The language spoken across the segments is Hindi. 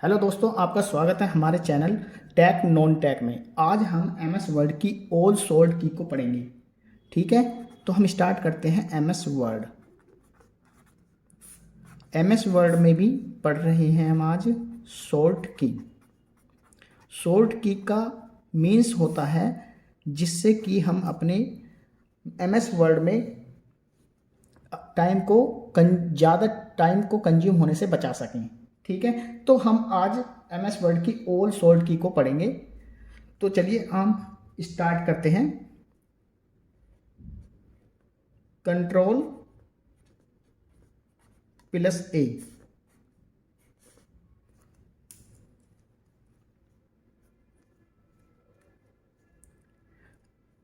हेलो दोस्तों, आपका स्वागत है हमारे चैनल टैक नॉन टैक में। आज हम एमएस वर्ड की ओल्ड सोल्ड की को पढ़ेंगे। ठीक है, तो हम स्टार्ट करते हैं एमएस वर्ड। एमएस वर्ड में भी पढ़ रहे हैं हम आज शॉर्ट की। शॉर्ट की का मीन्स होता है जिससे कि हम अपने एमएस वर्ड में ज़्यादा टाइम को कंज्यूम होने से बचा सकें। ठीक है, तो हम आज एमएस वर्ड की ओल्ड सोल्ड की को पढ़ेंगे। तो चलिए हम स्टार्ट करते हैं। कंट्रोल प्लस ए।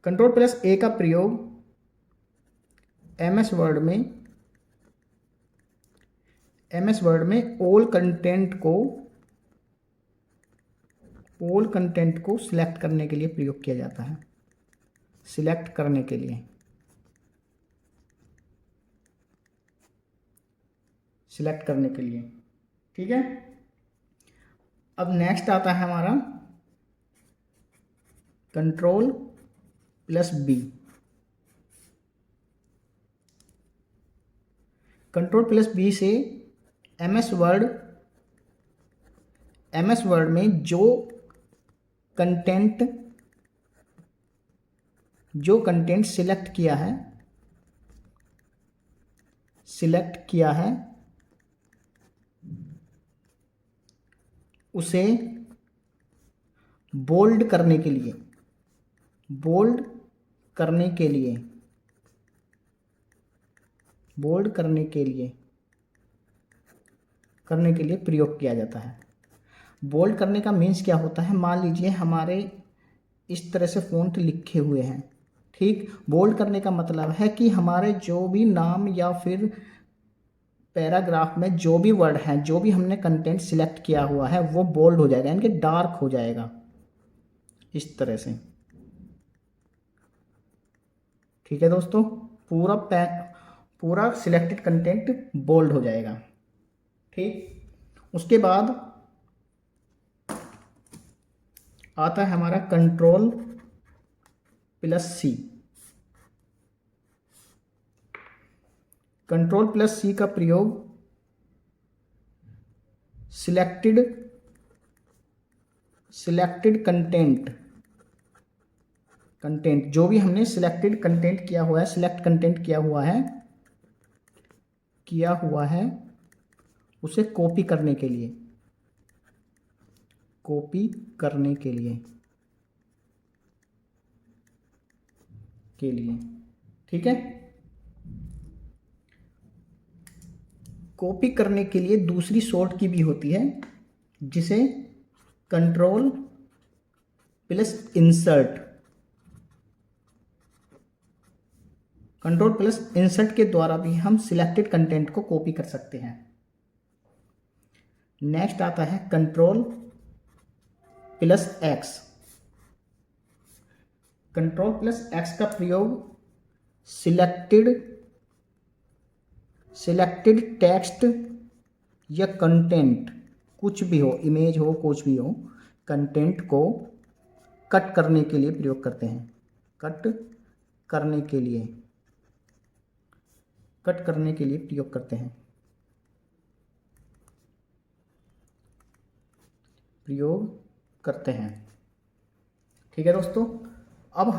कंट्रोल प्लस ए का प्रयोग एमएस वर्ड में ऑल कंटेंट को सिलेक्ट करने के लिए प्रयोग किया जाता है। सिलेक्ट करने के लिए, ठीक है। अब नेक्स्ट आता है हमारा control plus B. Control plus B से एमएस वर्ड में जो कंटेंट सिलेक्ट किया है उसे बोल्ड करने के लिए प्रयोग किया जाता है। बोल्ड करने का मीन्स क्या होता है? मान लीजिए हमारे इस तरह से फ़ॉन्ट लिखे हुए हैं, ठीक। बोल्ड करने का मतलब है कि हमारे जो भी नाम या फिर पैराग्राफ में जो भी वर्ड हैं, जो भी हमने कंटेंट सिलेक्ट किया हुआ है, वो बोल्ड हो जाएगा, यानी कि डार्क हो जाएगा इस तरह से। ठीक है दोस्तों, पूरा सिलेक्टेड कंटेंट बोल्ड हो जाएगा। ठीक, उसके बाद आता है हमारा कंट्रोल प्लस सी। कंट्रोल प्लस सी का प्रयोग सिलेक्टेड कंटेंट जो भी हमने सिलेक्ट कंटेंट किया हुआ है उसे कॉपी करने के लिए, ठीक है। कॉपी करने के लिए दूसरी शॉर्ट की भी होती है, जिसे कंट्रोल प्लस इंसर्ट के द्वारा भी हम सिलेक्टेड कंटेंट को कॉपी कर सकते हैं। नेक्स्ट आता है control plus x. Control plus x का प्रयोग सिलेक्टेड टेक्स्ट या कंटेंट, कुछ भी हो, इमेज हो, कुछ भी हो, कंटेंट को कट करने के लिए प्रयोग करते हैं। कट करने के लिए प्रयोग करते हैं। ठीक है दोस्तों, अब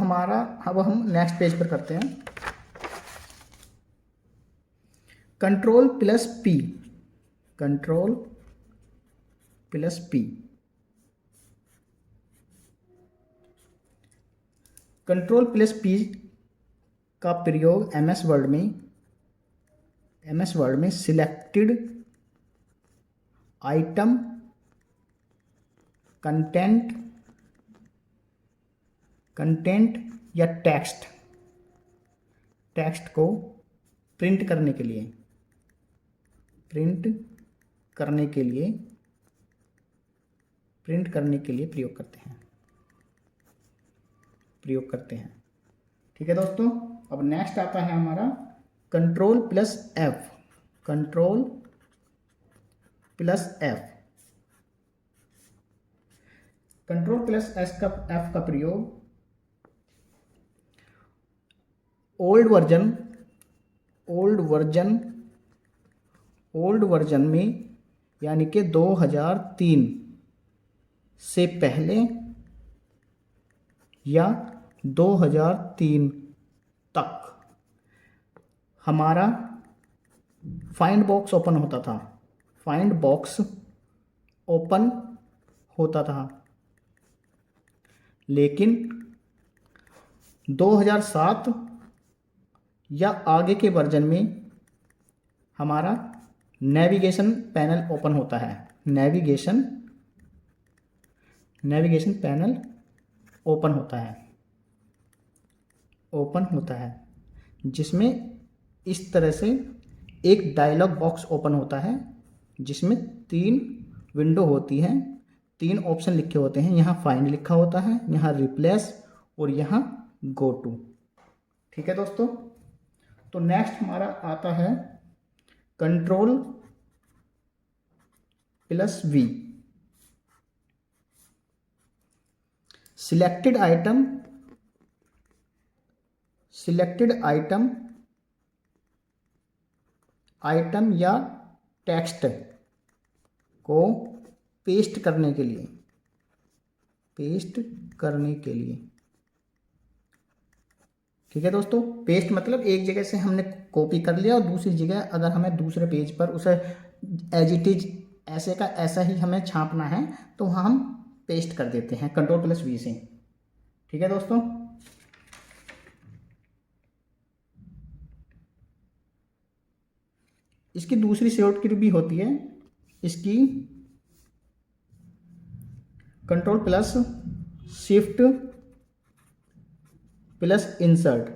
हम नेक्स्ट पेज पर करते हैं। Control plus P. Control plus P का प्रयोग एमएस वर्ड में सिलेक्टेड आइटम, कंटेंट या टेक्स्ट को प्रिंट करने के लिए प्रयोग करते हैं। ठीक है दोस्तों, अब नेक्स्ट आता है हमारा control plus F. Control plus F का प्रयोग ओल्ड वर्जन में, यानी कि 2003 से पहले या 2003 तक हमारा फाइंड बॉक्स ओपन होता था। लेकिन 2007 या आगे के वर्जन में हमारा नेविगेशन पैनल ओपन होता है। नेविगेशन पैनल ओपन होता है जिसमें इस तरह से एक डायलॉग बॉक्स ओपन होता है जिसमें 3 विंडो होती हैं, 3 ऑप्शन लिखे होते हैं। यहाँ फाइंड लिखा होता है, यहाँ रिप्लेस और यहाँ गो टू। ठीक है दोस्तों, तो नेक्स्ट हमारा आता है control plus V. Selected item या टेक्स्ट को पेस्ट करने के लिए ठीक है दोस्तों, पेस्ट मतलब एक जगह से हमने कॉपी कर लिया और दूसरी जगह अगर हमें दूसरे पेज पर उसे एज इट इज ऐसे का ऐसा ही हमें छापना है तो वहाँ हम पेस्ट कर देते हैं कंट्रोल प्लस वी से। ठीक है दोस्तों, इसकी दूसरी शॉर्टकट भी होती है, इसकी control plus shift plus insert.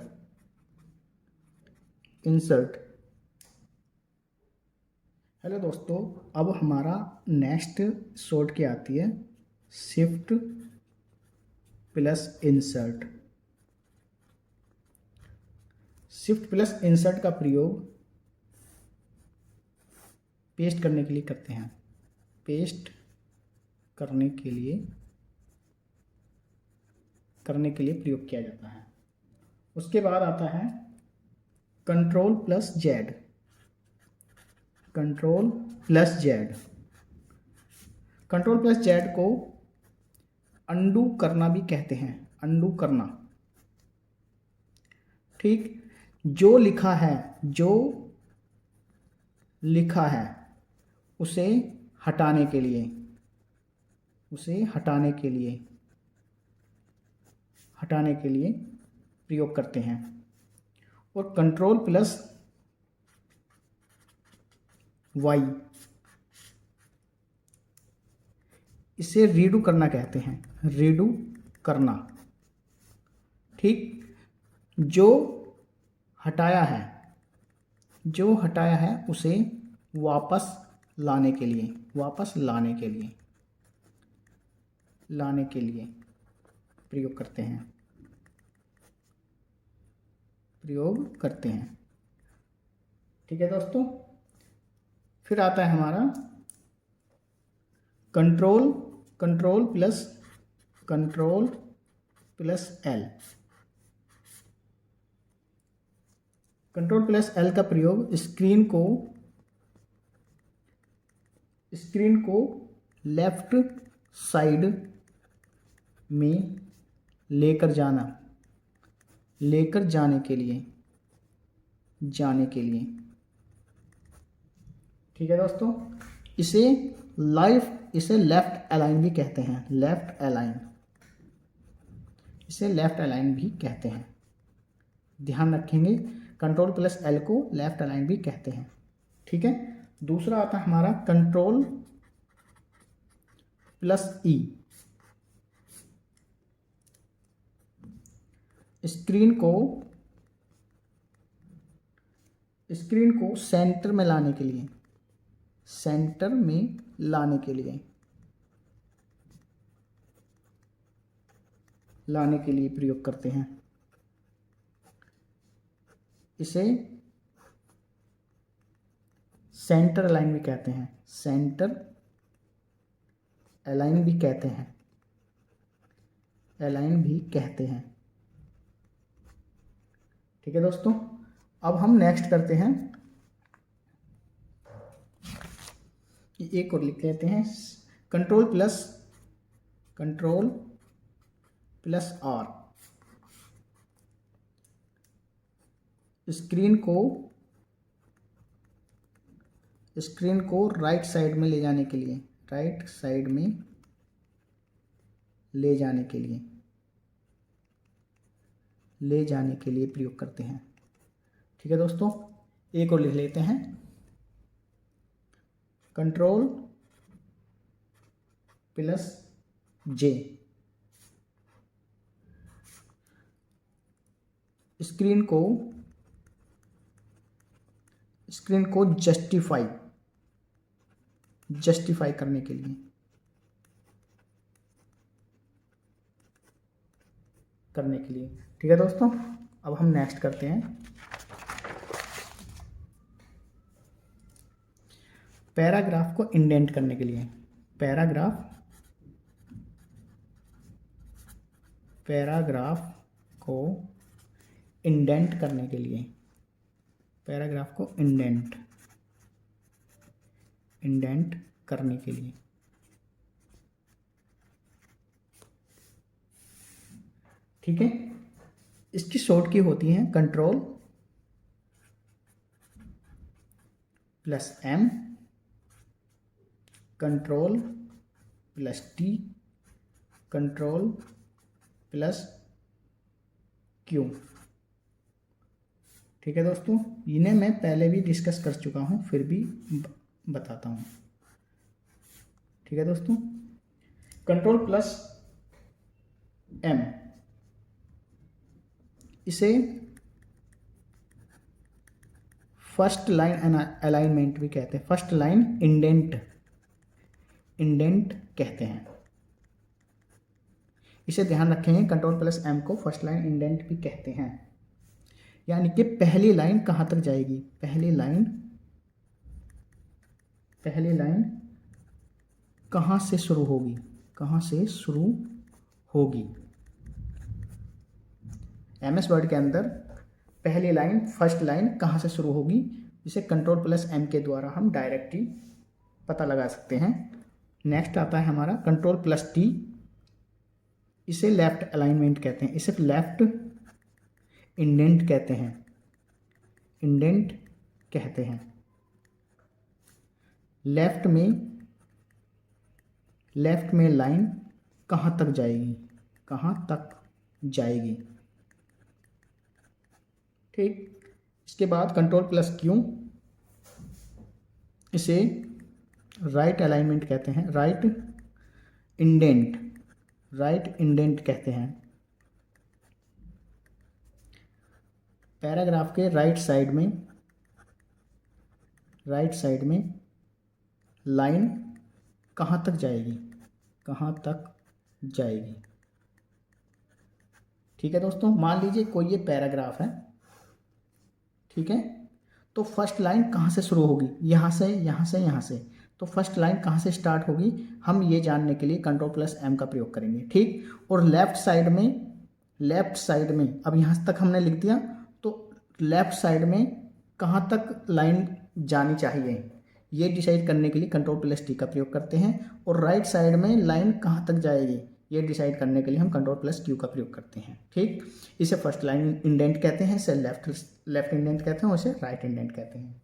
Hello दोस्तों, अब हमारा नेक्स्ट शॉर्टकट आती है shift plus insert. Shift plus insert का प्रयोग पेस्ट करने के लिए करते हैं। प्रयोग किया जाता है। उसके बाद आता है control plus Z. Control plus Z को अंडू करना भी कहते हैं। अंडू करना, ठीक। जो लिखा है उसे हटाने के लिए प्रयोग करते हैं। और कंट्रोल प्लस वाई, इसे रीडू करना कहते हैं। रीडू करना, ठीक। जो हटाया है उसे वापस लाने के लिए प्रयोग करते हैं। ठीक है दोस्तों, फिर आता है हमारा control plus L. Control plus L का प्रयोग स्क्रीन को लेफ्ट साइड में लेकर जाने के लिए। ठीक है दोस्तों, इसे लेफ्ट अलाइन भी कहते हैं। लेफ्ट अलाइन भी कहते हैं। ध्यान रखेंगे, कंट्रोल प्लस एल को लेफ्ट अलाइन भी कहते हैं। ठीक है, दूसरा आता है हमारा कंट्रोल प्लस ई। स्क्रीन को सेंटर में लाने के लिए प्रयोग करते हैं। इसे सेंटर अलाइन भी कहते हैं। अलाइन भी कहते हैं। ठीक है दोस्तों, अब हम नेक्स्ट करते हैं, एक और लिख लेते हैं, कंट्रोल प्लस आर। स्क्रीन को राइट साइड में ले जाने के लिए, राइट साइड में ले जाने के लिए प्रयोग करते हैं। ठीक है दोस्तों, एक और लिख लेते हैं, कंट्रोल प्लस जे। स्क्रीन को जस्टिफाई करने के लिए ठीक है दोस्तों, अब हम नेक्स्ट करते हैं, पैराग्राफ को इंडेंट करने के लिए, पैराग्राफ को इंडेंट करने के लिए, पैराग्राफ को इंडेंट करने के लिए। ठीक है, इसकी शॉर्ट की होती है control plus M, control plus T, control plus Q. ठीक है दोस्तों, इन्हें मैं पहले भी डिस्कस कर चुका हूँ, फिर भी बताता हूँ। ठीक है दोस्तों, कंट्रोल प्लस एम, इसे फर्स्ट लाइन अलाइनमेंट भी कहते हैं, फर्स्ट लाइन इंडेंट कहते हैं। इसे ध्यान रखेंगे, कंट्रोल प्लस एम को फर्स्ट लाइन इंडेंट भी कहते हैं। यानी कि पहली लाइन कहाँ तक जाएगी, पहली लाइन कहाँ से शुरू होगी, MS वर्ड के अंदर पहली लाइन, फर्स्ट लाइन कहाँ से शुरू होगी, इसे कंट्रोल प्लस एम के द्वारा हम डायरेक्टली पता लगा सकते हैं। नेक्स्ट आता है हमारा कंट्रोल प्लस टी, इसे लेफ्ट अलाइनमेंट कहते हैं, इसे लेफ्ट इंडेंट कहते हैं। लेफ्ट में लाइन कहाँ तक जाएगी। ठीक, इसके बाद कंट्रोल प्लस क्यू, इसे राइट अलाइनमेंट कहते हैं, राइट इंडेंट कहते हैं। पैराग्राफ के राइट साइड में लाइन कहाँ तक जाएगी। ठीक है दोस्तों, मान लीजिए कोई ये पैराग्राफ है, ठीक है, तो फर्स्ट लाइन कहाँ से शुरू होगी, यहाँ से। तो फर्स्ट लाइन कहाँ से स्टार्ट होगी, हम ये जानने के लिए कंट्रोल प्लस एम का प्रयोग करेंगे। ठीक, और लेफ्ट साइड में अब यहाँ तक हमने लिख दिया, तो लेफ्ट साइड में कहाँ तक लाइन जानी चाहिए, ये डिसाइड करने के लिए कंट्रोल प्लस टी का प्रयोग करते हैं। और राइट साइड में लाइन कहाँ तक जाएगी, ये डिसाइड करने के लिए हम कंट्रोल प्लस क्यू का प्रयोग करते हैं। ठीक, इसे फर्स्ट लाइन इंडेंट कहते हैं, इसे लेफ्ट इंडेंट कहते हैं, इसे राइट इंडेंट कहते हैं।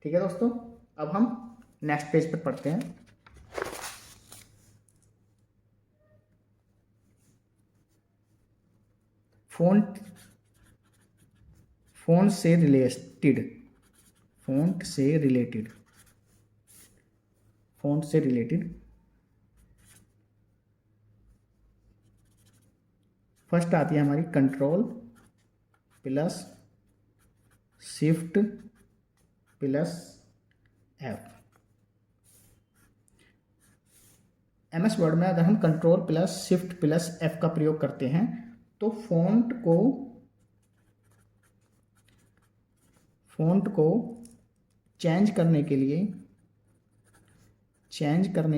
ठीक है दोस्तों, अब हम नेक्स्ट पेज पर पढ़ते हैं। फ़ॉन्ट से रिलेटेड फर्स्ट आती है हमारी control plus shift plus F. MS word में अगर हम control plus shift plus F का प्रयोग करते हैं, तो फ़ॉन्ट को चेंज करने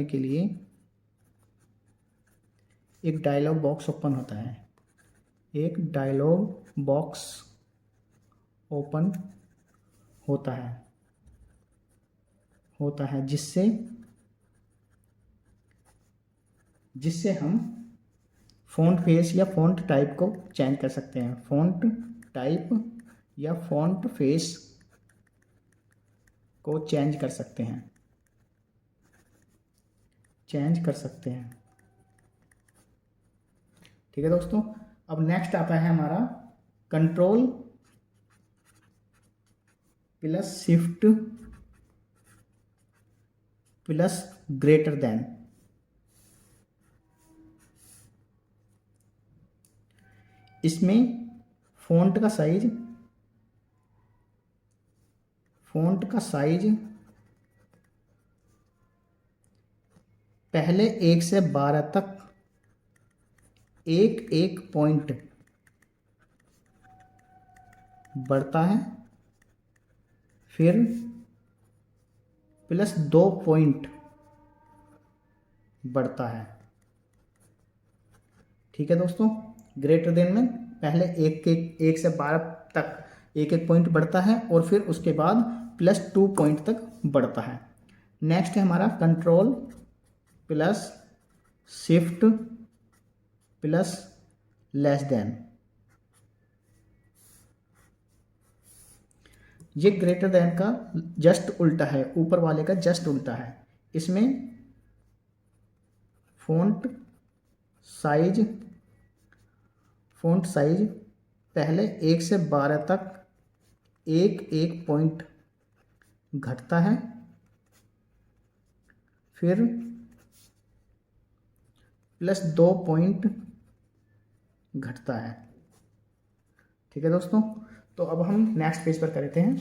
के लिए एक डायलॉग बॉक्स ओपन होता है, एक डायलॉग बॉक्स ओपन होता है जिससे हम फ़ॉन्ट फेस या फ़ॉन्ट टाइप को चेंज कर सकते हैं। फ़ॉन्ट टाइप या फ़ॉन्ट फेस को चेंज कर सकते हैं, ठीक है दोस्तों। अब नेक्स्ट आता है हमारा control plus shift plus greater than. इसमें फ़ॉन्ट का साइज पहले 1 से 12 तक एक एक पॉइंट बढ़ता है, फिर प्लस 2 पॉइंट बढ़ता है, ठीक है दोस्तों। ग्रेटर देन में पहले एक से 12 तक एक एक पॉइंट बढ़ता है और फिर उसके बाद प्लस 2 पॉइंट तक बढ़ता है। नेक्स्ट है हमारा control plus shift plus less than. ये ग्रेटर देन का जस्ट उल्टा है, ऊपर वाले का जस्ट उल्टा है। इसमें फ़ॉन्ट साइज पहले 1 से 12 तक एक एक पॉइंट घटता है, फिर प्लस 2 पॉइंट घटता है, ठीक है दोस्तों। तो अब हम नेक्स्ट पेज पर करते हैं।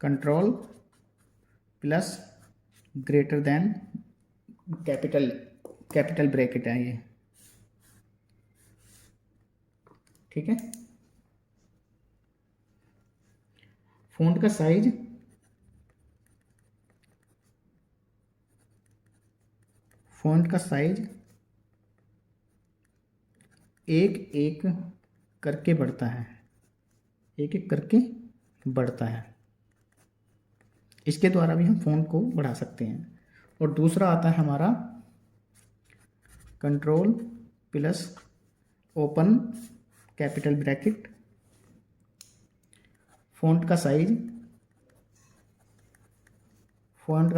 Control plus greater than capital bracket है ये, ठीक है। फ़ॉन्ट का साइज एक एक करके बढ़ता है, इसके द्वारा भी हम फ़ॉन्ट को बढ़ा सकते हैं। और दूसरा आता है हमारा control plus open capital bracket. Font का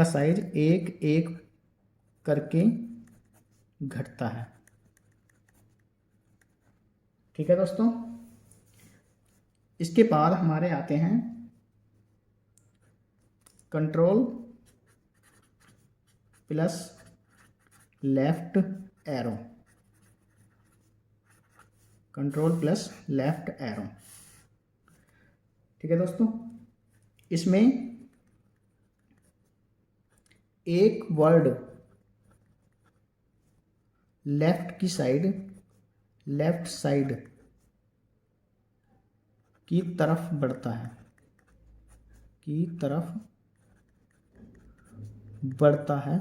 साइज एक एक करके घटता है, ठीक है दोस्तों। इसके बाद हमारे आते हैं कंट्रोल प्लस लेफ्ट एरो, ठीक है दोस्तों। इसमें एक वर्ड लेफ्ट साइड की तरफ बढ़ता है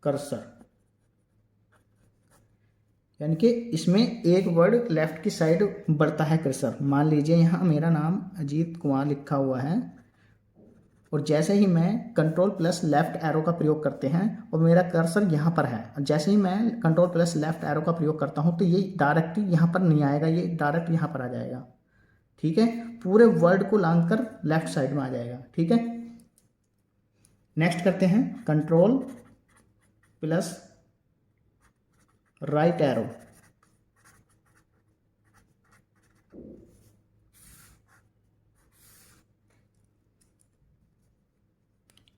कर्सर, यानी कि इसमें एक वर्ड लेफ्ट की साइड बढ़ता है कर्सर। मान लीजिए यहाँ मेरा नाम अजीत कुमार लिखा हुआ है और जैसे ही मैं कंट्रोल प्लस लेफ्ट एरो का प्रयोग करते हैं और मेरा कर्सर यहाँ पर है, जैसे ही मैं कंट्रोल प्लस लेफ्ट एरो का प्रयोग करता हूँ तो ये डायरेक्ट यहाँ पर नहीं आएगा, ये डायरेक्ट यहाँ पर आ जाएगा, ठीक है। पूरे वर्ड को लांघकर लेफ्ट साइड में आ जाएगा, ठीक है। नेक्स्ट करते हैं कंट्रोल प्लस राइट एरो।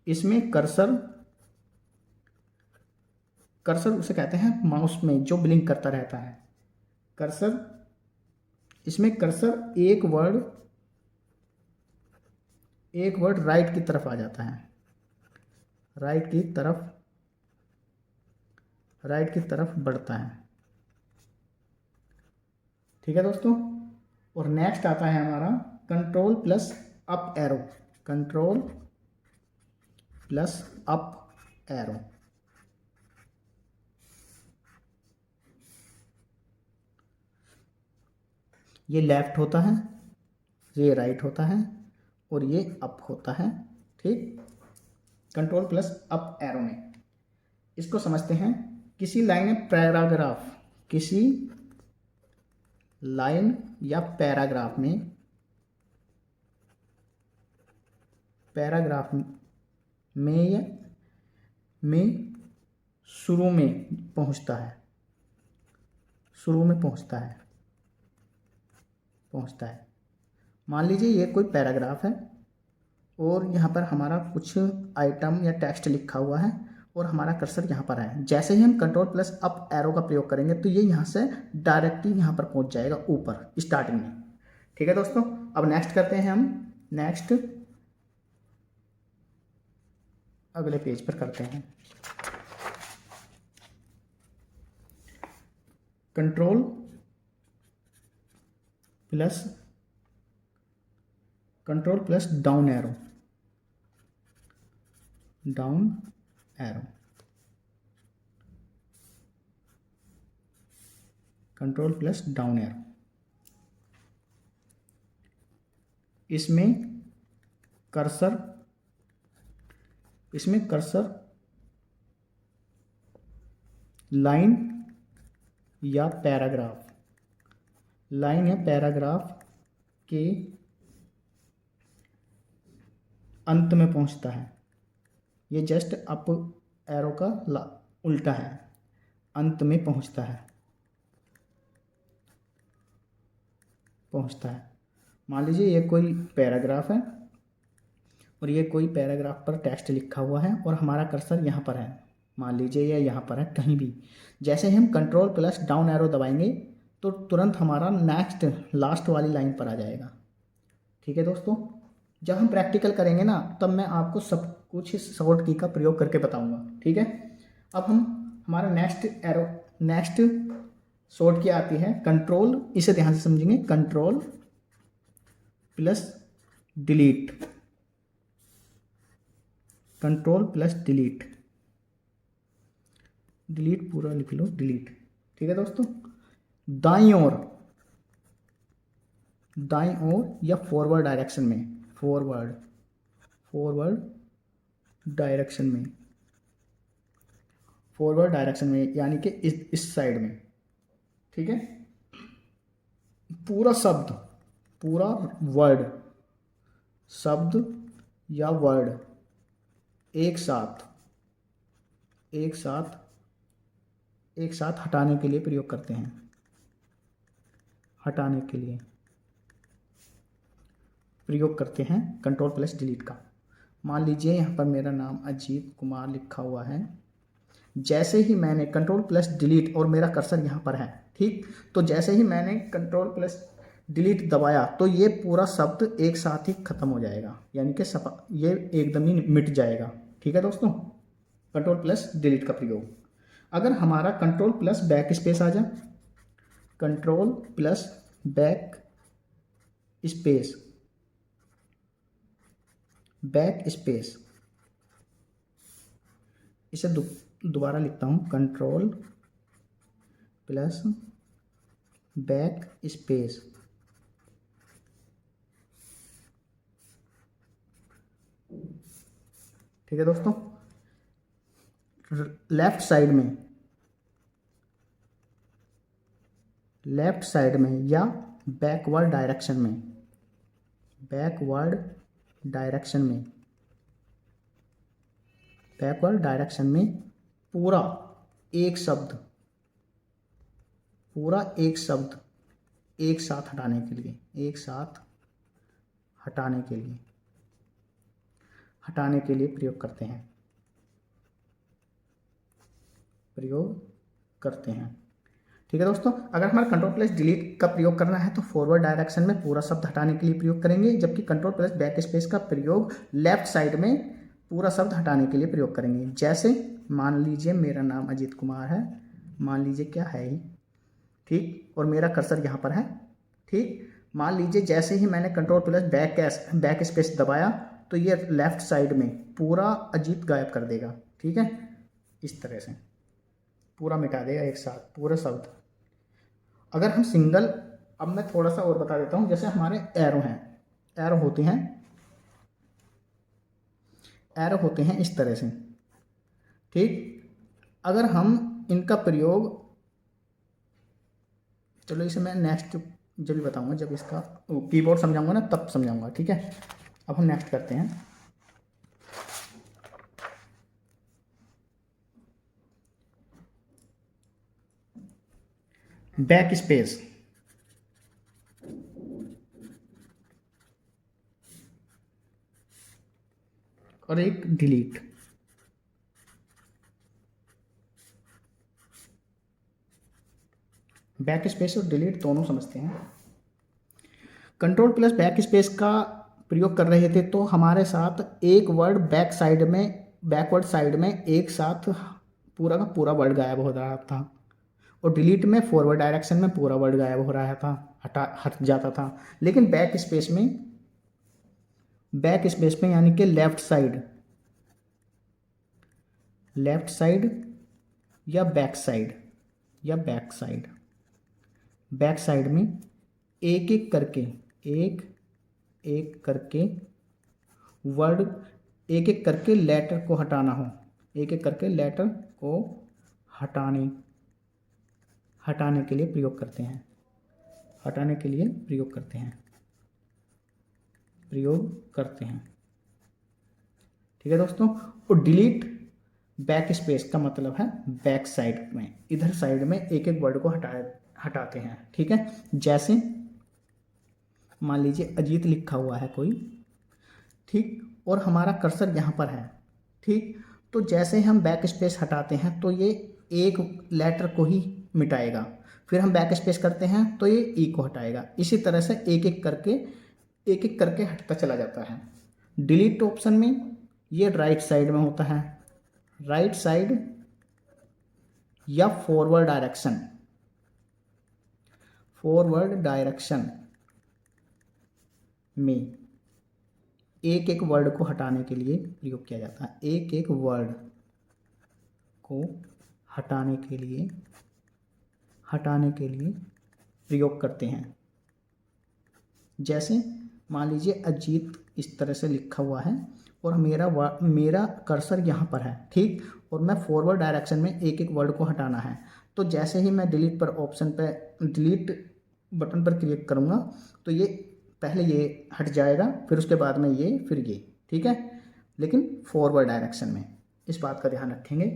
इसमें कर्सर उसे कहते हैं माउस में जो ब्लिंक करता रहता है कर्सर। इसमें कर्सर एक वर्ड राइट की तरफ आ जाता है, राइट की तरफ बढ़ता है, ठीक है दोस्तों। और नेक्स्ट आता है हमारा control plus up arrow. Plus up arrow. ये लेफ्ट होता है, ये राइट होता है और ये अप होता है। ठीक, कंट्रोल प्लस अप एरो में इसको समझते हैं। किसी लाइन में पैराग्राफ, किसी लाइन या पैराग्राफ में शुरू में पहुंचता है, शुरू में पहुंचता है। मान लीजिए ये कोई पैराग्राफ है और यहाँ पर हमारा कुछ आइटम या टेक्स्ट लिखा हुआ है और हमारा कर्सर यहाँ पर है। जैसे ही हम कंट्रोल प्लस अप एरो का प्रयोग करेंगे तो ये यहाँ से डायरेक्टली यहाँ पर पहुँच जाएगा ऊपर स्टार्टिंग में। ठीक है दोस्तों, अब नेक्स्ट करते हैं हम। नेक्स्ट अगले पेज पर करते हैं। Control plus down arrow, control plus down arrow. इसमें कर्सर लाइन या पैराग्राफ के अंत में पहुंचता है। ये जस्ट अप एरो का उल्टा है, अंत में पहुंचता है। मान लीजिए ये कोई पैराग्राफ है और ये कोई पैराग्राफ पर टेक्स्ट लिखा हुआ है और हमारा कर्सर यहाँ पर है। मान लीजिए ये यहाँ पर है कहीं भी। जैसे ही हम कंट्रोल प्लस डाउन एरो दबाएंगे तो तुरंत हमारा नेक्स्ट लास्ट वाली लाइन पर आ जाएगा। ठीक है दोस्तों, जब हम प्रैक्टिकल करेंगे ना तब मैं आपको सब कुछ शॉर्ट की का प्रयोग करके बताऊंगा। ठीक है, अब हमारा नेक्स्ट शॉर्ट की आती है कंट्रोल। इसे ध्यान से समझेंगे, कंट्रोल प्लस डिलीट, डिलीट पूरा लिख लो, डिलीट। ठीक है दोस्तों, दाईं ओर या फॉरवर्ड डायरेक्शन में, यानी कि इस साइड में। ठीक है, पूरा वर्ड, शब्द या वर्ड एक साथ हटाने के लिए प्रयोग करते हैं। कंट्रोल प्लस डिलीट का। मान लीजिए यहाँ पर मेरा नाम अजीत कुमार लिखा हुआ है। जैसे ही मैंने कंट्रोल प्लस डिलीट और मेरा कर्सर यहाँ पर है, ठीक, तो जैसे ही मैंने कंट्रोल प्लस डिलीट दबाया तो ये पूरा शब्द एक साथ ही खत्म हो जाएगा, यानी कि ये एकदम ही मिट जाएगा। ठीक है दोस्तों, कंट्रोल प्लस डिलीट का प्रयोग। अगर हमारा कंट्रोल प्लस बैक स्पेस आ जाए, कंट्रोल प्लस बैक स्पेस, इसे दोबारा लिखता हूँ, कंट्रोल प्लस बैक स्पेस। ठीक है दोस्तों, लेफ्ट साइड में या बैकवर्ड डायरेक्शन में पूरा एक शब्द एक साथ हटाने के लिए प्रयोग करते हैं। ठीक है दोस्तों, अगर हमारा कंट्रोल प्लस डिलीट का प्रयोग करना है तो फॉरवर्ड डायरेक्शन में पूरा शब्द हटाने के लिए प्रयोग करेंगे, जबकि कंट्रोल प्लस बैक स्पेस का प्रयोग लेफ्ट साइड में पूरा शब्द हटाने के लिए प्रयोग करेंगे। जैसे मान लीजिए मेरा नाम अजीत कुमार है, मान लीजिए क्या है ही, ठीक, और मेरा कर्सर यहाँ पर है। ठीक, मान लीजिए जैसे ही मैंने कंट्रोल प्लस बैक स्पेस दबाया तो ये लेफ्ट साइड में पूरा अजीत गायब कर देगा। ठीक है, इस तरह से पूरा मिटा देगा एक साथ पूरा शब्द। अगर हम सिंगल, अब मैं थोड़ा सा और बता देता हूँ। जैसे हमारे एरो हैं, एरो होते हैं इस तरह से। ठीक, अगर हम इनका प्रयोग, चलो इसे मैं नेक्स्ट जब भी बताऊंगा, जब इसका कीबोर्ड समझाऊंगा ना तब समझाऊंगा। ठीक है, अब हम नेक्स्ट करते हैं। बैक स्पेस और एक डिलीट। बैक स्पेस और डिलीट दोनों समझते हैं। कंट्रोल प्लस बैक स्पेस का प्रयोग कर रहे थे तो हमारे साथ एक वर्ड बैकवर्ड साइड में एक साथ पूरा का पूरा वर्ड गायब हो रहा था, और डिलीट में फॉरवर्ड डायरेक्शन में पूरा वर्ड गायब हो रहा था, हट जाता था। लेकिन बैक स्पेस में यानी कि लेफ्ट साइड या बैक साइड में एक एक करके वर्ड, एक एक करके लेटर को हटाना हो, एक एक करके लेटर को हटाने के लिए प्रयोग करते हैं, ठीक है दोस्तों। और डिलीट बैक स्पेस का मतलब है बैक साइड में, इधर साइड में एक एक वर्ड को हटाते हैं। ठीक है, जैसे मान लीजिए अजीत लिखा हुआ है कोई, ठीक, और हमारा कर्सर यहाँ पर है। ठीक, तो जैसे हम बैक स्पेस हटाते हैं तो ये एक लेटर को ही मिटाएगा, फिर हम बैक स्पेस करते हैं तो ये ई को हटाएगा। इसी तरह से एक एक करके हटता चला जाता है। डिलीट ऑप्शन में ये राइट साइड में होता है, राइट साइड या फॉरवर्ड डायरेक्शन में एक एक वर्ड को हटाने के लिए प्रयोग किया जाता है, एक एक वर्ड को हटाने के लिए प्रयोग करते हैं। जैसे मान लीजिए अजीत इस तरह से लिखा हुआ है और मेरा कर्सर यहाँ पर है, ठीक, और मैं फॉरवर्ड डायरेक्शन में एक एक वर्ड को हटाना है। तो जैसे ही मैं डिलीट बटन पर क्लिक करूँगा तो ये पहले ये हट जाएगा, फिर उसके बाद में ये, फिर ये। ठीक है, लेकिन फॉरवर्ड डायरेक्शन में, इस बात का ध्यान रखेंगे।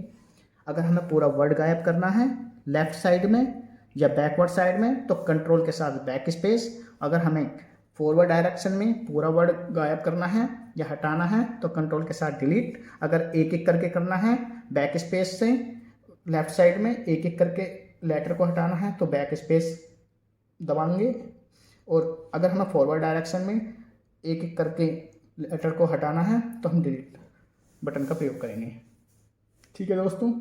अगर हमें पूरा वर्ड गायब करना है लेफ्ट साइड में या बैकवर्ड साइड में तो कंट्रोल के साथ बैक स्पेस, अगर हमें फॉरवर्ड डायरेक्शन में पूरा वर्ड गायब करना है या हटाना है तो कंट्रोल के साथ डिलीट, अगर एक एक करके करना है बैक स्पेस से लेफ्ट साइड में एक एक करके लेटर को हटाना है तो बैक स्पेस दबाएंगे, और अगर हमें फॉरवर्ड डायरेक्शन में एक एक करके लेटर को हटाना है तो हम डिलीट बटन का प्रयोग करेंगे। ठीक है दोस्तों,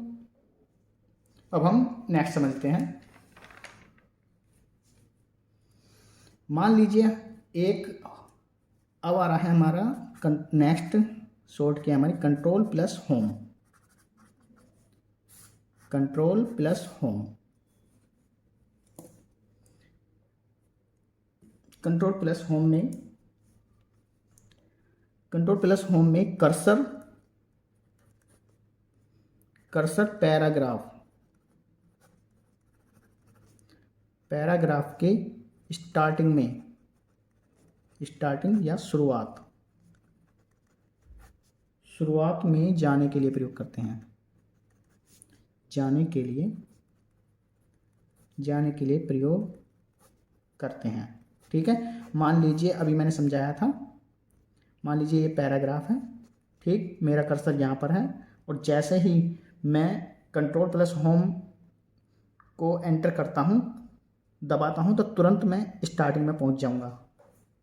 अब हम नेक्स्ट समझते हैं। मान लीजिए अब आ रहा है हमारा नेक्स्ट शॉर्ट की हमारी control plus home. Control plus home में कर्सर पैराग्राफ के स्टार्टिंग या शुरुआत में जाने के लिए प्रयोग करते हैं, जाने के लिए प्रयोग करते हैं। ठीक है, मान लीजिए अभी मैंने समझाया था, मान लीजिए ये पैराग्राफ है, ठीक, मेरा कर्सर यहाँ पर है और जैसे ही मैं कंट्रोल प्लस होम को एंटर करता हूँ, दबाता हूँ तो तुरंत मैं स्टार्टिंग में पहुँच जाऊँगा।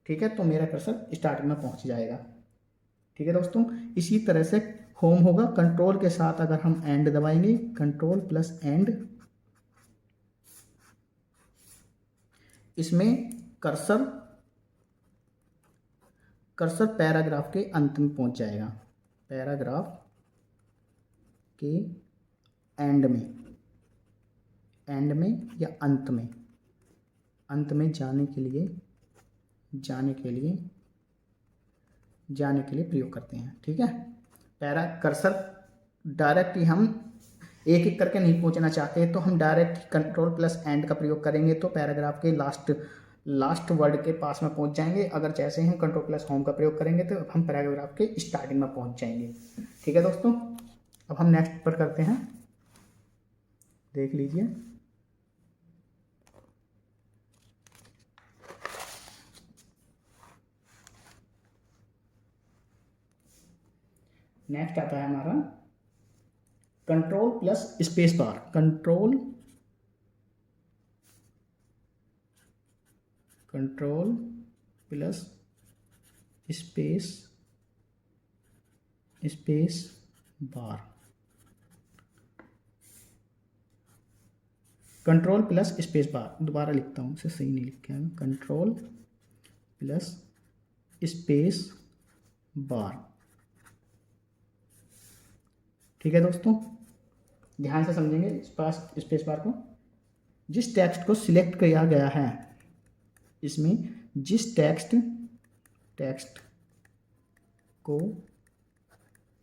ठीक है, तो मेरा कर्सर स्टार्टिंग में पहुँच जाएगा। ठीक है दोस्तों, इसी तरह से होम होगा। कंट्रोल के साथ अगर हम एंड दबाएंगे, कंट्रोल प्लस एंड, इसमें कर्सर कर्सर पैराग्राफ के अंत में पहुंच जाएगा, पैराग्राफ के एंड में या अंत में जाने के लिए प्रयोग करते हैं। ठीक है, कर्सर डायरेक्ट ही हम एक एक करके नहीं पहुंचना चाहते तो हम डायरेक्ट कंट्रोल प्लस एंड का प्रयोग करेंगे तो पैराग्राफ के लास्ट वर्ड के पास में पहुंच जाएंगे। अगर जैसे ही हम कंट्रोल प्लस होम का प्रयोग करेंगे तो हम पैराग्राफ के स्टार्टिंग में पहुंच जाएंगे। ठीक है दोस्तों, अब हम नेक्स्ट पर करते हैं, देख लीजिए। नेक्स्ट आता है हमारा control plus space bar. Control plus space bar. Control plus space bar, दोबारा लिखता हूँ, इसे सही नहीं लिखा है। Control plus space bar. ठीक है दोस्तों, ध्यान से समझेंगे स्पेस बार को। जिस टेक्स्ट को सिलेक्ट किया गया है, इसमें जिस टेक्स्ट को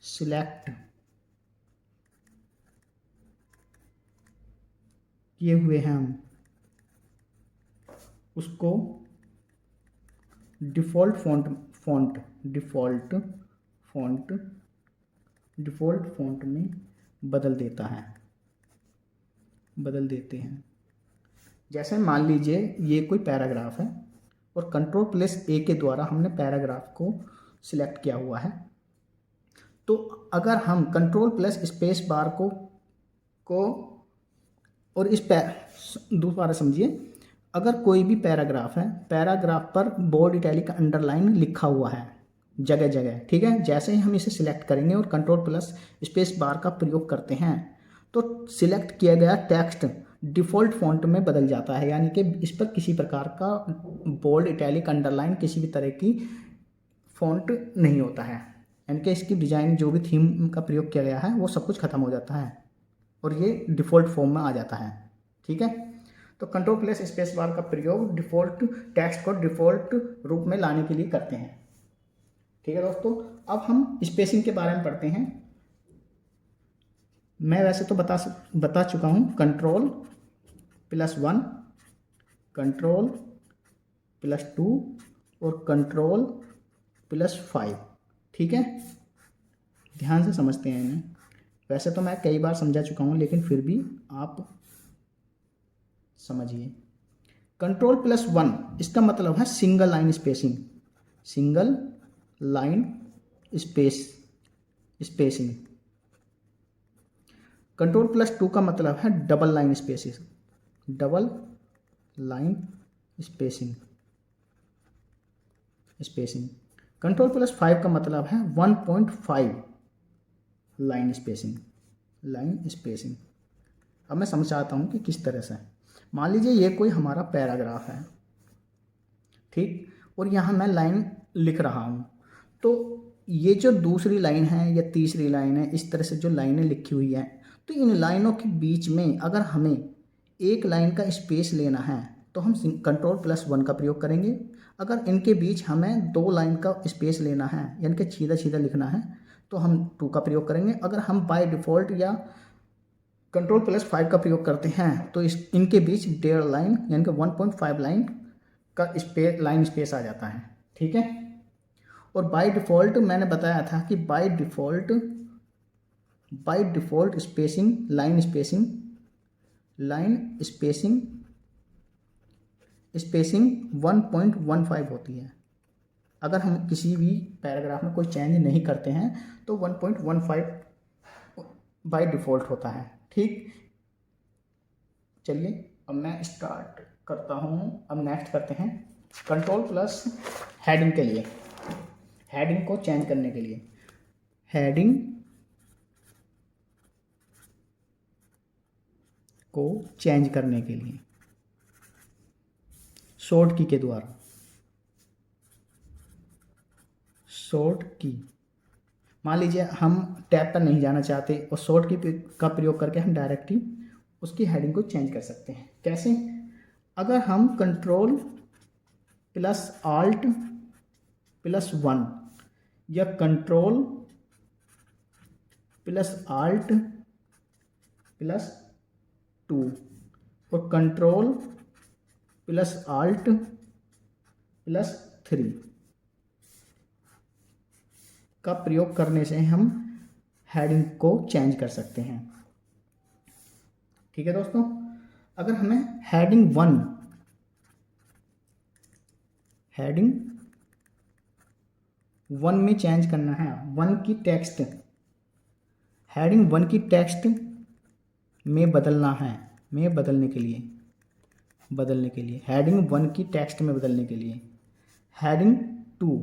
सिलेक्ट किए हुए हैं हम, उसको डिफ़ॉल्ट फॉन्ट में बदल देते हैं। जैसे मान लीजिए ये कोई पैराग्राफ है और कंट्रोल प्लस ए के द्वारा हमने पैराग्राफ को सिलेक्ट किया हुआ है, तो अगर हम कंट्रोल प्लस स्पेस बार को और दोबारा समझिए, अगर कोई भी पैराग्राफ है, पैराग्राफ पर बोल्ड इटैलिक अंडरलाइन लिखा हुआ है जगह जगह। ठीक है, जैसे ही हम इसे सिलेक्ट करेंगे और कंट्रोल प्लस स्पेस बार का प्रयोग करते हैं तो सिलेक्ट किया गया टेक्स्ट डिफ़ॉल्ट फॉन्ट में बदल जाता है, यानी कि इस पर किसी प्रकार का बोल्ड इटैलिक अंडरलाइन किसी भी तरह की फॉन्ट नहीं होता है, यानी कि इसकी डिज़ाइन जो भी थीम का प्रयोग किया गया है वो सब कुछ खत्म हो जाता है और ये डिफ़ॉल्ट फॉर्म में आ जाता है। ठीक है, तो कंट्रोल प्लस स्पेस बार का प्रयोग डिफ़ॉल्ट टेक्स्ट को डिफ़ॉल्ट रूप में लाने के लिए करते हैं। ठीक है दोस्तों, अब हम स्पेसिंग के बारे में पढ़ते हैं। मैं वैसे तो बता चुका हूँ कंट्रोल प्लस 1, कंट्रोल प्लस 2 और कंट्रोल प्लस 5। ठीक है, ध्यान से समझते हैं इन्हें। वैसे तो मैं कई बार समझा चुका हूँ, लेकिन फिर भी आप समझिए। कंट्रोल प्लस 1 इसका मतलब है single line spacing. Control plus 2 का मतलब है double line spacing. Control plus 5 का मतलब है 1.5 लाइन स्पेसिंग। अब मैं समझाता हूँ कि किस तरह से। मान लीजिए ये कोई हमारा पैराग्राफ है, ठीक, और यहाँ मैं लाइन लिख रहा हूँ, तो ये जो दूसरी लाइन है या तीसरी लाइन है, इस तरह से जो लाइनें लिखी हुई हैं, तो इन लाइनों के बीच में अगर हमें एक लाइन का स्पेस लेना है तो हम कंट्रोल प्लस 1 का प्रयोग करेंगे। अगर इनके बीच हमें 2 लाइन का स्पेस लेना है, यानी कि सीधा सीधा लिखना है, तो हम 2 का प्रयोग करेंगे। अगर हम बाय डिफ़ॉल्ट या कंट्रोल प्लस 5 का प्रयोग करते हैं तो इनके बीच 1.5 लाइन यानी कि 1.5 लाइन का लाइन स्पेस आ जाता है। ठीक है, और बाय डिफ़ॉल्ट मैंने बताया था कि by default spacing line spacing 1.15 होती है। अगर हम किसी भी पैराग्राफ में कोई चेंज नहीं करते हैं तो 1.15 बाय डिफ़ॉल्ट होता है। ठीक, चलिए अब मैं स्टार्ट करता हूँ। अब नेक्स्ट करते हैं कंट्रोल प्लस हेडिंग के लिए, हेडिंग को चेंज करने के लिए। हेडिंग को चेंज करने के लिए शॉर्ट की के द्वारा शॉर्ट की, मान लीजिए हम टैब पर नहीं जाना चाहते और शॉर्ट की का प्रयोग करके हम डायरेक्ट ही उसकी हेडिंग को चेंज कर सकते हैं। कैसे? अगर हम कंट्रोल प्लस आल्ट प्लस 1 या कंट्रोल प्लस आल्ट प्लस 2 और कंट्रोल प्लस आल्ट प्लस 3 का प्रयोग करने से हम हेडिंग को चेंज कर सकते हैं। ठीक है दोस्तों, अगर हमें हेडिंग 1 में चेंज करना है, हेडिंग 1 की टेक्स्ट में बदलना है, बदलने के लिए हेडिंग 1 की टेक्स्ट में बदलने के लिए हेडिंग 2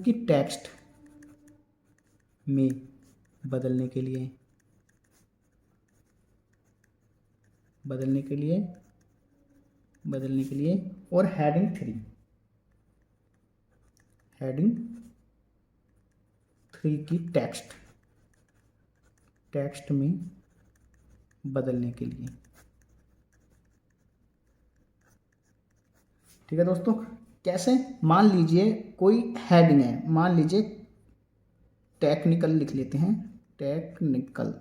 की टेक्स्ट में बदलने के लिए और हेडिंग 3 की टेक्स्ट में बदलने के लिए। ठीक है दोस्तों, कैसे? मान लीजिए कोई हेडिंग है, मान लीजिए टेक्निकल लिख लेते हैं, टेक्निकल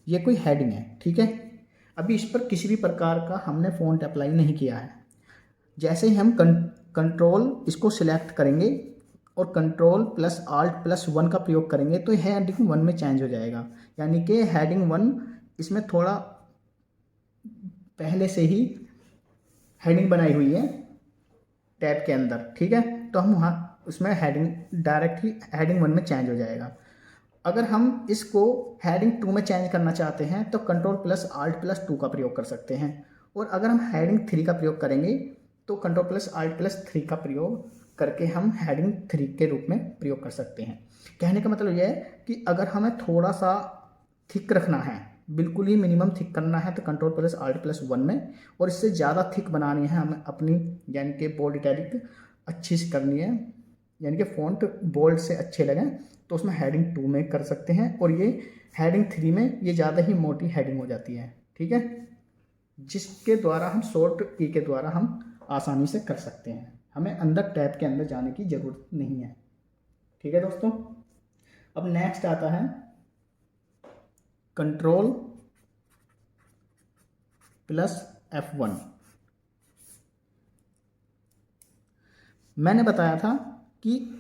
ये कोई हेडिंग है। ठीक है, अभी इस पर किसी भी प्रकार का हमने फ़ॉन्ट अप्लाई नहीं किया है। जैसे ही हम कंट्रोल इसको सिलेक्ट करेंगे और कंट्रोल प्लस आल्ट प्लस 1 का प्रयोग करेंगे तो हेडिंग 1 में चेंज हो जाएगा। यानी कि हेडिंग 1 इसमें थोड़ा पहले से ही हेडिंग बनाई हुई है टैब के अंदर। ठीक है, तो हम वहाँ उसमें हेडिंग डायरेक्ट ही हेडिंग 1 में चेंज हो जाएगा। अगर हम इसको हेडिंग 2 में चेंज करना चाहते हैं तो कंट्रोल प्लस आल्ट प्लस 2 का प्रयोग कर सकते हैं। और अगर हम हेडिंग 3 का प्रयोग करेंगे तो कंट्रोल प्लस आल्ट प्लस 3 का प्रयोग करके हम हेडिंग 3 के रूप में प्रयोग कर सकते हैं। कहने का मतलब यह है कि अगर हमें थोड़ा सा थिक रखना है, बिल्कुल ही मिनिमम थिक करना है तो कंट्रोल प्लस आल्ट प्लस 1 में, और इससे ज़्यादा थिक बनानी है हमें अपनी, यानी कि बोल्ड इटैलिक अच्छी से करनी है, यानी कि फ़ॉन्ट बोल्ड से अच्छे लगें, तो उसमें हेडिंग 2 में कर सकते हैं। और ये हेडिंग 3 में ये ज़्यादा ही मोटी हेडिंग हो जाती है। ठीक है, जिसके द्वारा हम शॉर्ट की के द्वारा हम आसानी से कर सकते हैं, हमें अंदर टैब के अंदर जाने की ज़रूरत नहीं है। ठीक है दोस्तों, अब नेक्स्ट आता है कंट्रोल प्लस F1। मैंने बताया था कि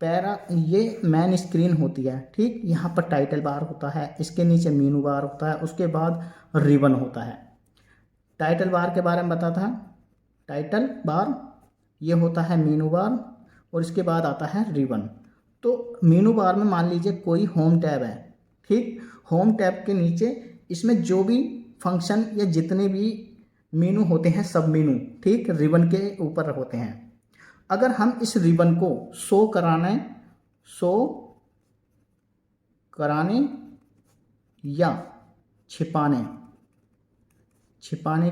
ये मेन स्क्रीन होती है। ठीक, यहाँ पर टाइटल बार होता है, इसके नीचे मेनू बार होता है, उसके बाद रिबन होता है। टाइटल बार के बारे में बताता है, टाइटल बार ये होता है मेनू बार, और इसके बाद आता है रिबन। तो मेनू बार में मान लीजिए कोई होम टैब है। ठीक, होम टैब के नीचे इसमें जो भी फंक्शन या जितने भी मेनू होते हैं सब मेनू ठीक रिबन के ऊपर होते हैं। अगर हम इस रिबन को शो कराने या छिपाने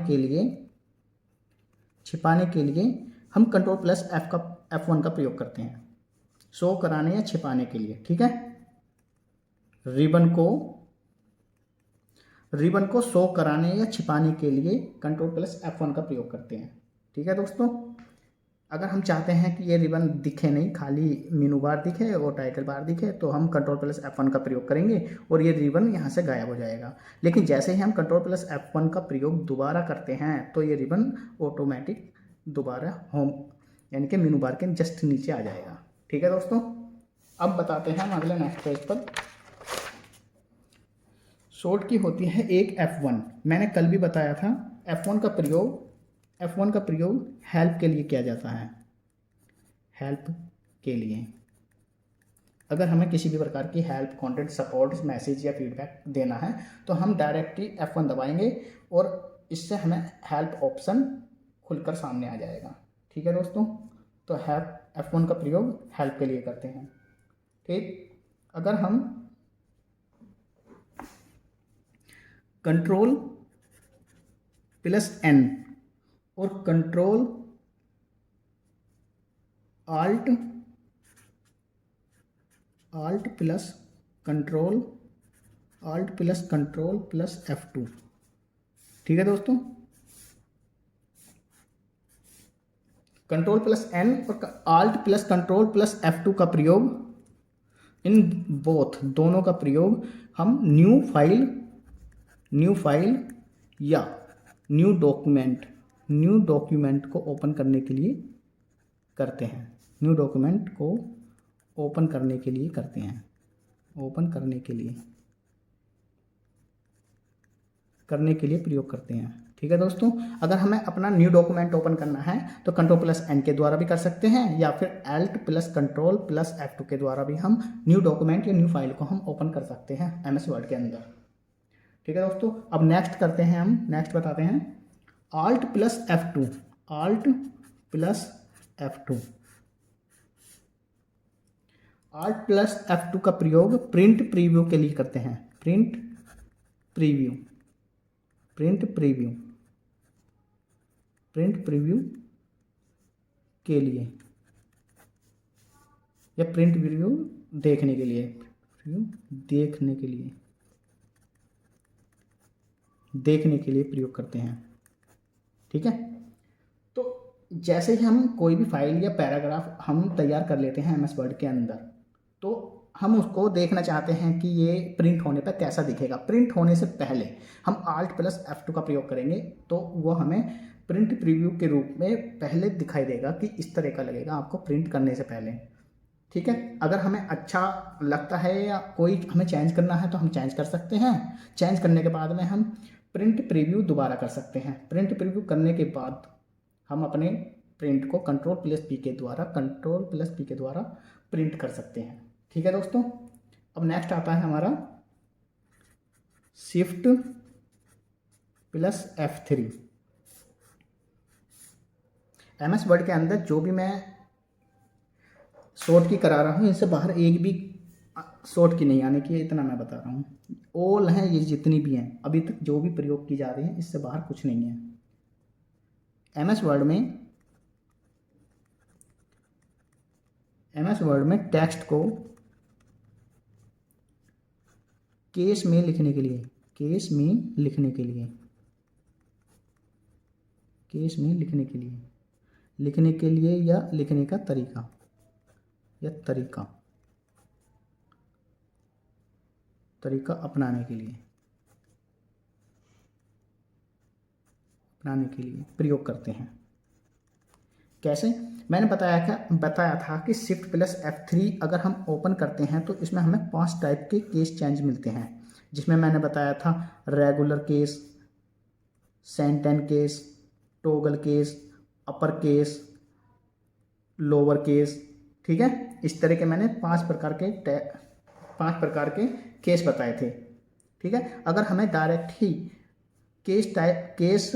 के लिए हम कंट्रोल प्लस F1 का प्रयोग करते हैं, शो कराने या छिपाने के लिए। ठीक है, रिबन को शो कराने या छिपाने के लिए कंट्रोल प्लस F1 का प्रयोग करते हैं। ठीक है दोस्तों, अगर हम चाहते हैं कि ये रिबन दिखे नहीं, खाली मेनू बार दिखे और टाइटल बार दिखे, तो हम कंट्रोल प्लस F1 का प्रयोग करेंगे और ये रिबन यहाँ से गायब हो जाएगा। लेकिन जैसे ही हम कंट्रोल प्लस F1 का प्रयोग दोबारा करते हैं तो ये रिबन ऑटोमेटिक दोबारा होम यानी कि मेनू बार के जस्ट नीचे आ जाएगा। ठीक है दोस्तों, अब बताते हैं हम अगले नेक्स्ट पेज पर। शॉर्ट की होती है एक F1। मैंने कल भी बताया था F1 का प्रयोग हेल्प के लिए किया जाता है। हेल्प के लिए अगर हमें किसी भी प्रकार की हेल्प, कंटेंट, सपोर्ट, मैसेज या फीडबैक देना है तो हम डायरेक्टली F1 दबाएंगे और इससे हमें हेल्प ऑप्शन खुलकर सामने आ जाएगा। ठीक है दोस्तों, तो F1 का प्रयोग हेल्प के लिए करते हैं। ठीक, अगर हम कंट्रोल प्लस एन और control alt plus control plus F2। ठीक है दोस्तों, कंट्रोल प्लस एन और alt plus control plus F2 का प्रयोग, इन बोथ दोनों का प्रयोग हम न्यू फाइल या न्यू डॉक्यूमेंट को ओपन करने के लिए करते हैं। न्यू डॉक्यूमेंट को ओपन करने के लिए करते हैं, करने के लिए प्रयोग करते हैं। ठीक है दोस्तों, अगर हमें अपना न्यू डॉक्यूमेंट ओपन करना है तो कंट्रोल प्लस एन के द्वारा भी कर सकते हैं, या फिर Alt plus control plus F2 के द्वारा भी हम न्यू डॉक्यूमेंट या न्यू फाइल को हम ओपन कर सकते हैं MS वर्ड के अंदर। ठीक है दोस्तों, अब नेक्स्ट करते हैं, हम नेक्स्ट बताते हैं alt plus F2। Alt plus F2 का प्रयोग प्रिंट प्रीव्यू के लिए करते हैं। प्रिंट प्रीव्यू के लिए या प्रिंट प्रीव्यू देखने के लिए प्रयोग करते हैं। ठीक है, तो जैसे ही हम कोई भी फाइल या पैराग्राफ हम तैयार कर लेते हैं MS वर्ड के अंदर, तो हम उसको देखना चाहते हैं कि ये प्रिंट होने पर कैसा दिखेगा। प्रिंट होने से पहले हम आल्ट प्लस F2 का प्रयोग करेंगे, तो वो हमें प्रिंट प्रीव्यू के रूप में पहले दिखाई देगा कि इस तरह का लगेगा आपको प्रिंट करने से पहले। ठीक है, अगर हमें अच्छा लगता है या कोई हमें चेंज करना है तो हम चेंज कर सकते हैं। चेंज करने के बाद में हम प्रिंट प्रीव्यू दोबारा कर सकते हैं। प्रिंट प्रीव्यू करने के बाद हम अपने प्रिंट को कंट्रोल प्लस पी के द्वारा प्रिंट कर सकते हैं। ठीक है दोस्तों, अब नेक्स्ट आता है हमारा shift plus F3। MS word के अंदर जो भी मैं शॉर्ट की करा रहा हूँ, इनसे बाहर एक भी शॉर्ट की नहीं आने की, इतना मैं बता रहा हूँ। ऑल हैं ये जितनी भी हैं अभी तक जो भी प्रयोग की जा रही हैं, इससे बाहर कुछ नहीं है। MS वर्ड में टेक्स्ट को केस में लिखने के लिए या लिखने का तरीका अपनाने के लिए प्रयोग करते हैं। कैसे? मैंने बताया था कि शिफ्ट प्लस F3 अगर हम ओपन करते हैं तो इसमें हमें 5 टाइप के केस चेंज मिलते हैं, जिसमें मैंने बताया था regular case, sentence case, toggle case, upper case, lower case. ठीक है, इस तरह के मैंने 5 प्रकार के केस बताए थे। ठीक है, अगर हमें डायरेक्ट ही केस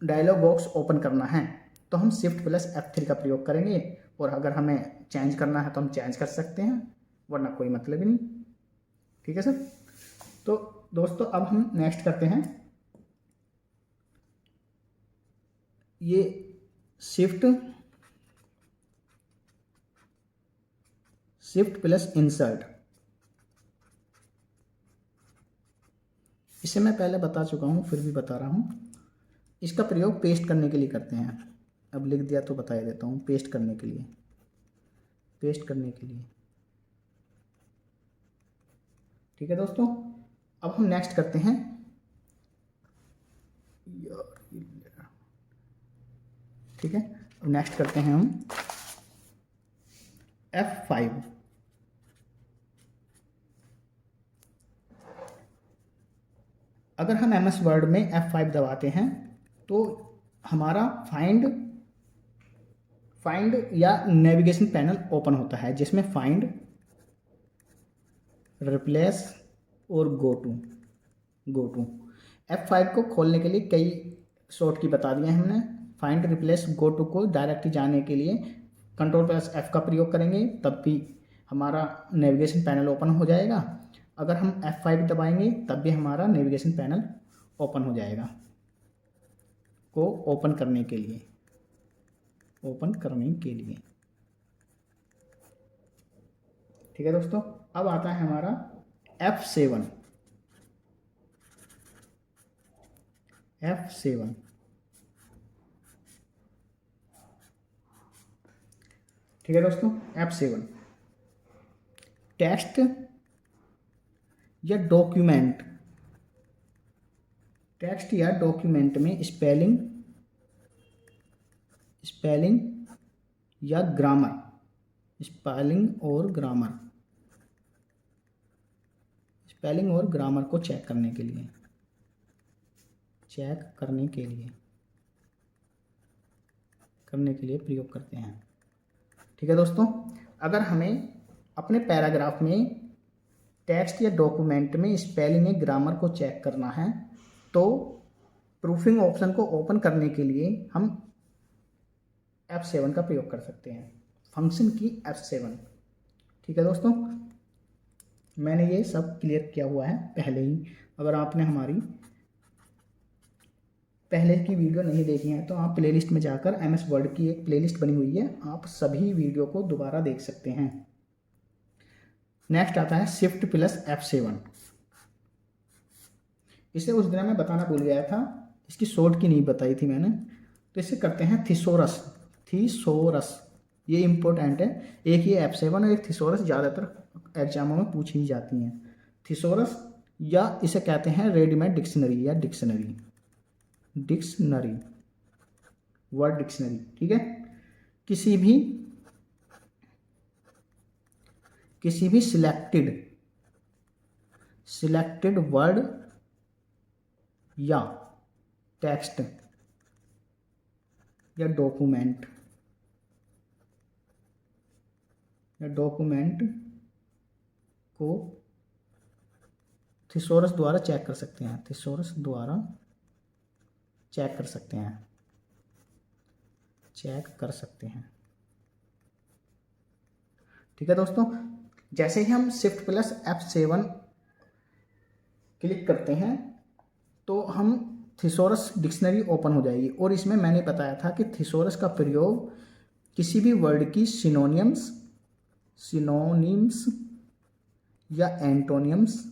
डायलॉग बॉक्स ओपन करना है तो हम शिफ्ट प्लस F3 का प्रयोग करेंगे, और अगर हमें चेंज करना है तो हम चेंज कर सकते हैं, वरना कोई मतलब ही नहीं। ठीक है सर, तो दोस्तों अब हम नेक्स्ट करते हैं ये शिफ्ट प्लस इंसर्ट। इसे मैं पहले बता चुका हूँ, फिर भी बता रहा हूँ। इसका प्रयोग पेस्ट करने के लिए करते हैं। अब लिख दिया तो बता देता हूँ, पेस्ट करने के लिए। ठीक है दोस्तों, अब हम नेक्स्ट करते हैं ठीक है, अब नेक्स्ट करते हैं हम F5। अगर हम MS वर्ड में F5 दबाते हैं तो हमारा फाइंड या नेविगेशन पैनल ओपन होता है, जिसमें फाइंड, रिप्लेस और गो टू। F5 को खोलने के लिए कई शॉर्ट की बता दिए हैं हमने। फाइंड, रिप्लेस, गो टू को डायरेक्टली जाने के लिए कंट्रोल प्लस F का प्रयोग करेंगे, तब भी हमारा नेविगेशन पैनल ओपन हो जाएगा। अगर हम F5 दबाएंगे तब भी हमारा नेविगेशन पैनल ओपन हो जाएगा। को ओपन करने के लिए, ठीक है दोस्तों। अब आता है हमारा F7। ठीक है दोस्तों, F7 टेक्स्ट या डॉक्यूमेंट में स्पेलिंग या ग्रामर, स्पेलिंग और ग्रामर को चेक करने के लिए प्रयोग करते हैं। ठीक है दोस्तों, अगर हमें अपने पैराग्राफ में टेक्स्ट या डॉक्यूमेंट में स्पेलिंग या ग्रामर को चेक करना है तो प्रूफिंग ऑप्शन को ओपन करने के लिए हम F7 का प्रयोग कर सकते हैं, फंक्शन की F7। ठीक है दोस्तों, मैंने ये सब क्लियर किया हुआ है पहले ही। अगर आपने हमारी पहले की वीडियो नहीं देखी है तो आप प्लेलिस्ट में जाकर MS वर्ड की एक प्लेलिस्ट बनी हुई है, आप सभी वीडियो को दोबारा देख सकते हैं। नेक्स्ट आता है शिफ्ट प्लस F7। इसे उस दिन मैं बताना भूल गया था, इसकी शॉर्ट की नहीं बताई थी मैंने, तो इसे करते हैं थिसोरस। ये इम्पोर्टेंट है, एक ये F7 और एक थिसोरस ज़्यादातर एग्जामों में पूछी ही जाती हैं। थिसोरस या इसे कहते हैं रेडीमेड डिक्शनरी या डिक्शनरी, वर्ड डिक्शनरी। ठीक है, किसी भी सिलेक्टेड वर्ड या टेक्स्ट या डॉक्यूमेंट को थिसोरस द्वारा चेक कर सकते हैं। ठीक है दोस्तों, जैसे ही हम शिफ्ट प्लस F7 क्लिक करते हैं तो हम थिसोरस डिक्शनरी ओपन हो जाएगी, और इसमें मैंने बताया था कि थिसोरस का प्रयोग किसी भी वर्ड की सिनोनिम्स या एंटोनिम्स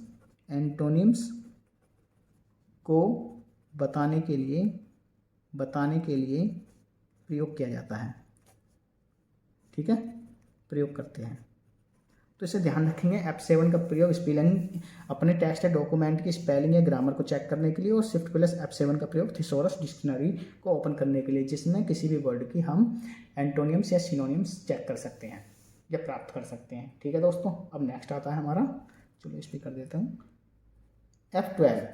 को बताने के लिए प्रयोग किया जाता है। ठीक है, प्रयोग करते हैं, तो इसे ध्यान रखेंगे। F7 का प्रयोग स्पेलिंग अपने टेक्स्ट या डॉक्यूमेंट की स्पेलिंग या ग्रामर को चेक करने के लिए, और शिफ्ट प्लस F7 का प्रयोग थिसोरस डिक्शनरी को ओपन करने के लिए, जिसमें किसी भी वर्ड की हम एंटोनिम्स या सिनोनिम्स चेक कर सकते हैं या प्राप्त कर सकते हैं। ठीक है दोस्तों, अब नेक्स्ट आता है हमारा, चलो इस पर कर देता हूँ, F12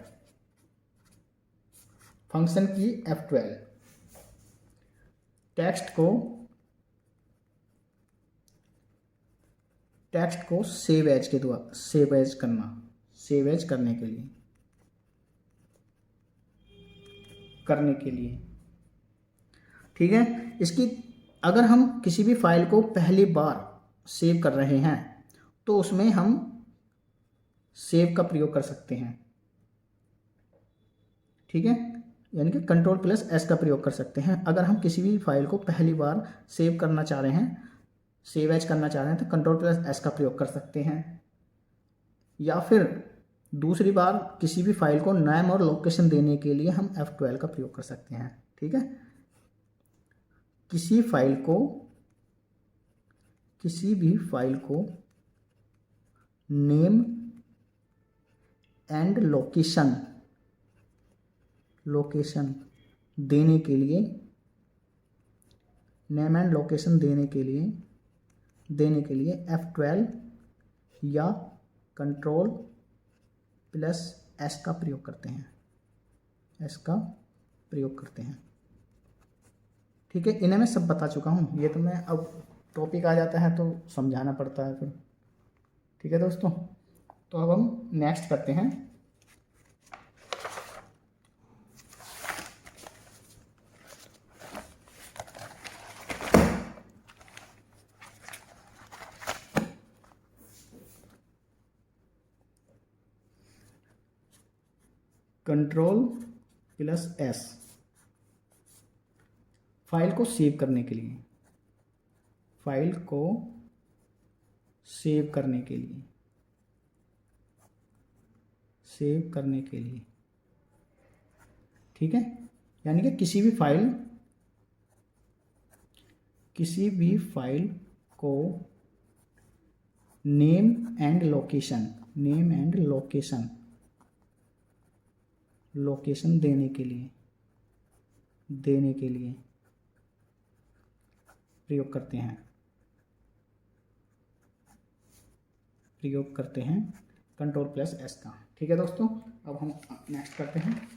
फंक्शन की F12 टेक्स्ट को सेव एज करने के लिए ठीक है, इसकी अगर हम किसी भी फाइल को पहली बार सेव कर रहे हैं तो उसमें हम सेव का प्रयोग कर सकते हैं। ठीक है, यानी कि कंट्रोल प्लस S का प्रयोग कर सकते हैं। अगर हम किसी भी फाइल को पहली बार सेव एज करना चाह रहे हैं तो कंट्रोल प्लस S का प्रयोग कर सकते हैं, या फिर दूसरी बार किसी भी फाइल को नाम और लोकेशन देने के लिए हम F12 का प्रयोग कर सकते हैं। ठीक है, किसी भी फाइल को नेम एंड लोकेशन देने के लिए F12 या कंट्रोल प्लस S का प्रयोग करते हैं। ठीक है, इन्हें मैं सब बता चुका हूँ, ये तो मैं अब टॉपिक आ जाता है तो समझाना पड़ता है फिर। ठीक है दोस्तों, तो अब हम नेक्स्ट करते हैं कंट्रोल प्लस S फाइल को सेव करने के लिए, फाइल को सेव करने के लिए, सेव करने के लिए, ठीक है। यानी कि किसी भी फाइल को नेम एंड लोकेशन देने के लिए प्रयोग करते हैं Ctrl+S का। ठीक है दोस्तों, अब हम नेक्स्ट करते हैं।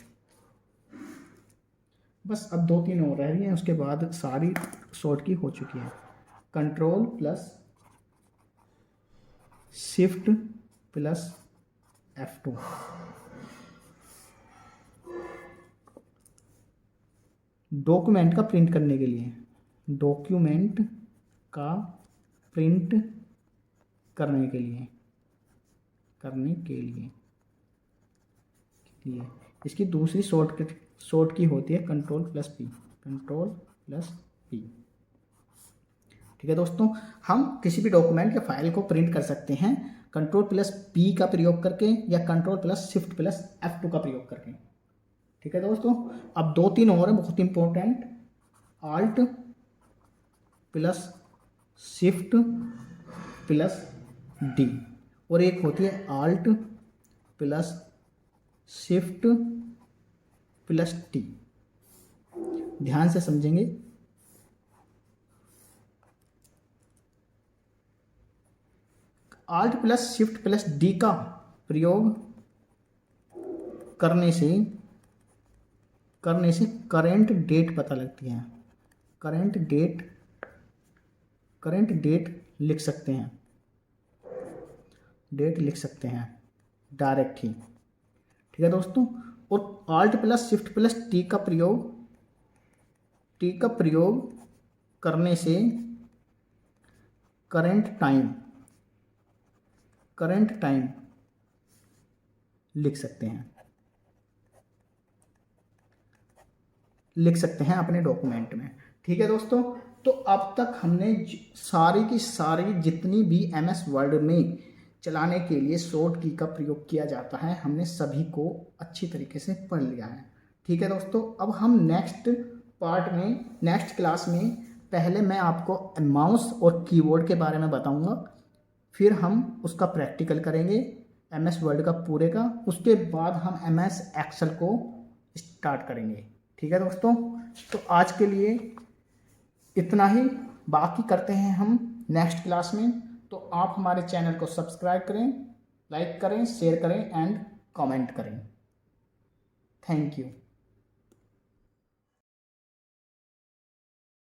बस अब 2-3 और रह रही हैं, उसके बाद सारी शॉर्ट की हो चुकी है। Ctrl+Shift+F2, डॉक्यूमेंट का प्रिंट करने के लिए, इसकी दूसरी शॉर्ट की होती है Ctrl+P। ठीक है दोस्तों, हम किसी भी डॉक्यूमेंट या फाइल को प्रिंट कर सकते हैं Ctrl+P का प्रयोग करके या Ctrl+Shift+F2 का प्रयोग करके। ठीक है दोस्तों, अब 2-3 और है बहुत इंपॉर्टेंट, Alt+Shift+D और एक होती है Alt+Shift+T। ध्यान से समझेंगे। Alt+Shift+D का प्रयोग करने से करेंट डेट पता लगती है, करेंट डेट लिख सकते हैं डायरेक्ट ही। ठीक है दोस्तों, और Alt+Shift+T का प्रयोग करने से करेंट टाइम लिख सकते हैं अपने डॉक्यूमेंट में। ठीक है दोस्तों, तो अब तक हमने सारी की सारी जितनी भी MS वर्ड में चलाने के लिए शॉर्ट की का प्रयोग किया जाता है, हमने सभी को अच्छी तरीके से पढ़ लिया है। ठीक है दोस्तों, अब हम नेक्स्ट क्लास में पहले मैं आपको माउस और कीबोर्ड के बारे में बताऊंगा, फिर हम उसका प्रैक्टिकल करेंगे MS वर्ड का पूरे का, उसके बाद हम MS एक्सेल को स्टार्ट करेंगे। ठीक है दोस्तों, तो आज के लिए इतना ही, बाकी करते हैं हम नेक्स्ट क्लास में। तो आप हमारे चैनल को सब्सक्राइब करें, लाइक करें, शेयर करें एंड कमेंट करें। Thank you.